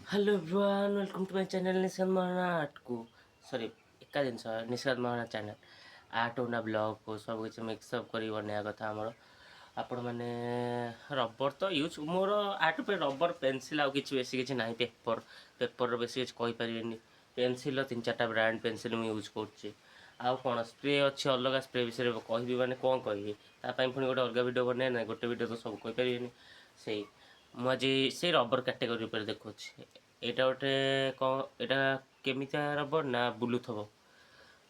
Hello everyone welcome to my channel Nishant Maharana art को sorry एका जिन निशांत महाराणा चैनल आर्ट होना ब्लॉग को सब किसी मिक्सअप कर बनया कथा आमर आपण मैंने रबर तो यूज मोर आर्ट पे रबर पेनसिल आउ कि बेसी किसी ना पेपर पेपर बेसी किसी कहीपर पेनसिल 3-4टा ब्रांड पेनसिल मुझे यूज कर आउ कौन स्प्रे अच्छे अलग स्प्रे विषय कहि मैंने कौन कहि पुणी गोटे अलग वीडियो बने ना गोटे वीडियो तो सब कहीपर से मुझे से रबर कैटेगरी पर देखुँ एटा गोटे कौन एटा केमिता रबर ना बुलूथब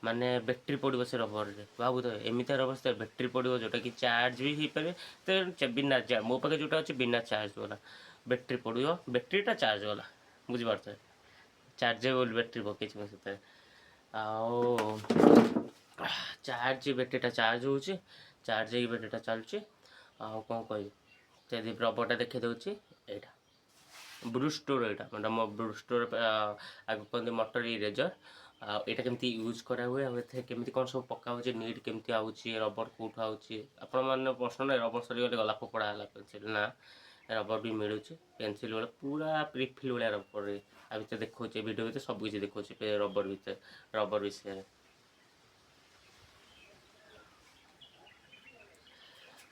माने बैटेरी पड़ो से रबर रे भावु तो एमती रबर से बैटेरी पड़ो जोटा कि चार्ज भी हो पारे तो बिना चार्ज मो पाखे जोटा अच्छे बिना चार्ज वाला बैटेरी पड़ो बैटेरीटा चार्ज वाला बुझीपार चार्जेबल बैटेरी पकई से आओ चार्ज बैटेरीटा चार्ज हो चार्ज हो बैटेरीटा चलुची आउ कौन कह रबरटा देखी दूसरी यहाँ ब्रूस्टोर यहाँ मतलब मो ब्रूस्टोर आगे कहते मोटर इरेजर आटा केमती यूज करा हुए केमती कौन सब पका हो नीट केमती आउची रबर कौटू आउची आपण मैंने प्रश्न ना रबर सरीगले गला फोपड़ा है पेनसिल ना रबर भी मिलूँ पेनसिल वाला पूरा रिफिल भाया रबर आ भर देखा वीडियो भर सब किसी देखा रबर भर रबर विषय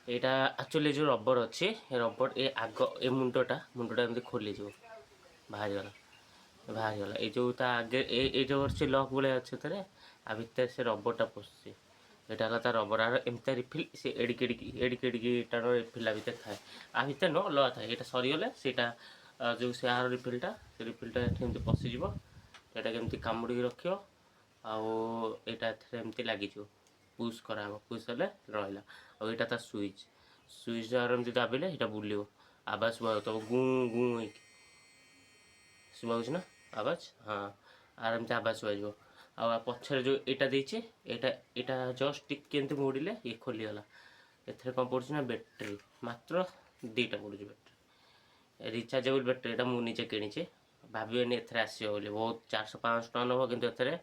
यहाँ एक्चुअली जो रबर अच्छे रबर ए आग ए मुंडटा एमती खोलीज बाहरीगला ये जो आगे ये जो अच्छे लक भाया अच्छे थे आ भितर से रबरटा पशुची यहाँ है तार रबर आर एमती रिफिल से एडिकी टाण रिफिल भितर थाए आ भितर न अलग थाए यहाँ सरीगले सेटा जो से आर रिफिलटा से रिफिलटा एमती पशिज यहाँ केमती कामुड़ी रख आमती लगे पुश करा पुश हेल्ले रहा और यहाँ तार सुइच सुइच एमती दाबिले यहाँ बुल आवाज शुभा तो गु गु शुभा ना आवाज हाँ आर एमती आवाज शुभ आ पचर जो यहाँ देचे यहाँ जस्ट टिके मोड़े ये खोलीगला एथेर कौन पड़ना बैटेरी मात्र 2टा पड़ू बैटेरी रिचार्जेबल बैटेरी यहाँ मुझे किणी भावे एथेर आसो बोली बहुत 400-500 टका नब कि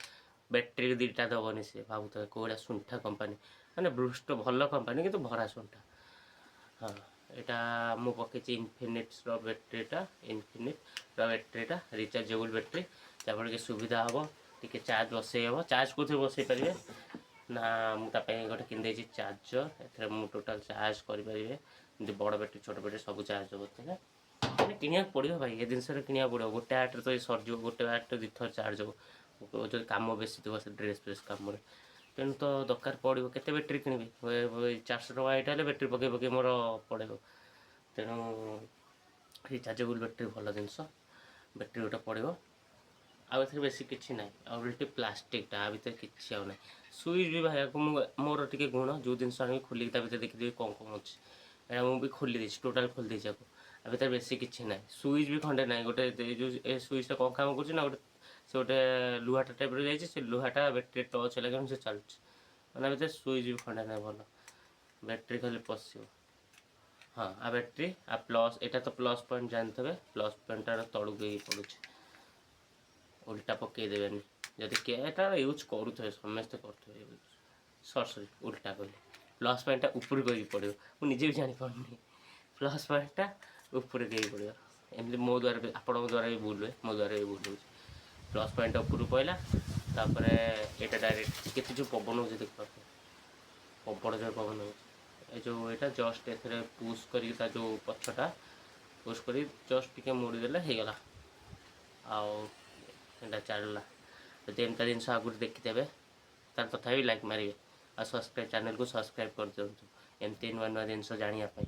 बैटेरी 2टा दबनी से भावुथ कौड़ा सुंठा कंपानी मैंने ब्रूस्ट भल कंपानी कि भरा सुंठा हाँ यहाँ मु पकई इनफिनिट्स बैटेरीटा इनफिनिट बैटेरीटा रिचार्जेबल बैटेरी जहाँफल कि सुविधा हम टी चार्ज बसई हम चार्ज कौन बसई पारे ना मुझे गोटे किनी चार्जर ए टोटाल चार्ज करें बड़ बैटेरी छोट बैटेरी सब चार्ज होते किनिया पड़ो भाई ये जिनस किनिया पड़ो गोटे आर्ट तो सरज गोटे आर्ट 2 थर चार्ज हो जो कम बेसी थोड़ा से ड्रेस फ्रेस कम तेणु तो दरकार पड़ो के बैटेरी किणी 400 टका यहाँ बैटेरी पकई पकई मोर पड़ो तेणु रिचार्जेबल बैटेरी भल जिनस बैटेरी गोटे पड़ो आउ बेसी किसी ना आउटे प्लास्टिकटा आ भर किसी आना सुइच भी भाई मोर टे गुण जो जिन आनी खोल भर देखिए कौन कौन अच्छे यहाँ मुझे खोली देती टोटाल खोली देती आ भर बेसी किसी ना सुइच भी खंडे ना गोटे जो सुइचटा कौन काम कर गोटे से गोटे लुहाटा टाइप जाइए लुहाटा बैटेरी टच लगे से चलुँ मैंने भर सुइच भी खंडे ना भल बैटेरी खाली पशो हाँ आ बैटेरी आ प्लस यहाँ तो प्लस पॉइंट जानते प्लस पॉइंटा तलू पड़ू उल्टा पकईदेवेनि जदि केटा यूज करुवे समस्ते करुवे सरी उल्टा कहली प्लस पॉइंटा ऊपर कहीं पड़ो मुझे भी जापारे प्लस पॉइंटा ऊपर कहीं पड़ो एमती मो द्वारा भी आपण द्वारा भी भूल हुए मो द्वारा भी भूल हो प्लस पॉइंट ऊपर पड़ा तापर यहाँ डायरेक्ट के जो पवन हो देख पवन जो पवन हो जो यहाँ जस्ट ए पुश कर जो पछटा पुश कर जस्ट टी मोड़देले हो गला आटा चलला जब एमता जिन आगुरी देखिथे तार तथा भी लाइक मारे आ सब्सक्राइब चैनल को सब्सक्राइब कर दिंतु एमती नुआ नुआ जिन जानापी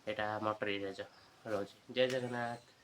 यहाँ मोटर इरेजर रोज जय जगन्नाथ।